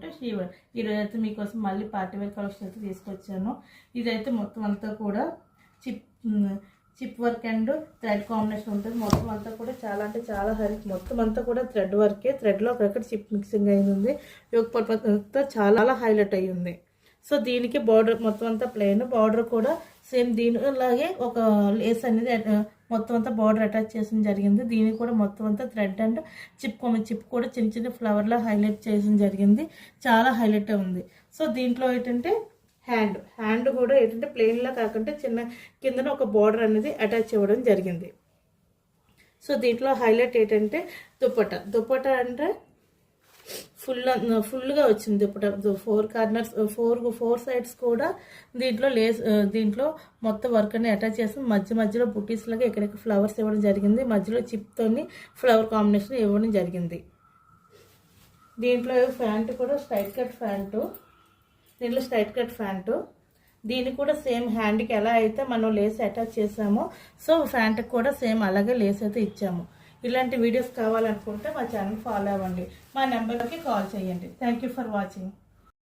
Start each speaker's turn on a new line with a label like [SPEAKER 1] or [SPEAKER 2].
[SPEAKER 1] To శ్రీవర్. ఈరోజు అయితే మీకోసం మళ్ళీ పార్టీ వేర్ కలెక్షన్ అయితే తీసుకొచ్చాను. ఇదైతే మొత్తం అంతా కూడా chip work and thread combination ఉంటుంది. మొత్తం అంతా కూడా చాలా అంటే చాలా హైలైట్. మొత్తం అంతా కూడా థ్రెడ్ వర్కే, థ్రెడ్లో అక్కడక్కడ చిప్ మిక్సింగ్ అయింది. అంతా చాలా హైలైట్ అయ్యింది. సో దీనికి బార్డర్ మొత్తం అంతా ప్లెయిన్, బార్డర్ కూడా సేమ్ దీనిలాగే ఒక లేస్ అనేది మొత్తం అంతా బార్డర్ అటాచ్ చేసిన జరిగింది. దీనికి కూడా మొత్తం అంతా థ్రెడ్ అండ్ చిప్ కూడా చిన్న చిన్న ఫ్లవర్లా హైలైట్ చేసిన జరిగింది. చాలా హైలైట్ ఉంది. సో దీంట్లో ఏంటంటే హ్యాండ్ కూడా ఏంటంటే ప్లెయిన్లా కాకుండా చిన్న కిందన ఒక బార్డర్ అనేది అటాచ్ ఇవ్వడం జరిగింది. సో దీంట్లో హైలైట్ ఏంటంటే దుపట్టా అంటే ఫుల్గా వచ్చింది దుపట్టా. 4 కార్నర్స్ 4 సైడ్స్ కూడా దీంట్లో మొత్తం వర్క్ అని అటాచ్ చేసి మధ్యలో బుటీస్ లాగా ఎక్కడెక్కడ ఫ్లవర్స్ ఇవ్వడం జరిగింది. మధ్యలో చిప్తోని ఫ్లవర్ కాంబినేషన్ ఇవ్వడం జరిగింది. దీంట్లో ప్యాంటు కూడా స్ట్రైట్ కట్ ప్యాంటు. దీనికి కూడా సేమ్ హ్యాండ్కి ఎలా అయితే మనం లేస్ అటాచ్ చేసామో సో ప్యాంటుకి కూడా సేమ్ అలాగే లేస్ అయితే ఇచ్చాము. ఇలాంటి వీడియోస్ కావాలనుకుంటే మా ఛానల్ ఫాలో అవ్వండి, మా నెంబర్కి కాల్ చేయండి. Thank you for watching.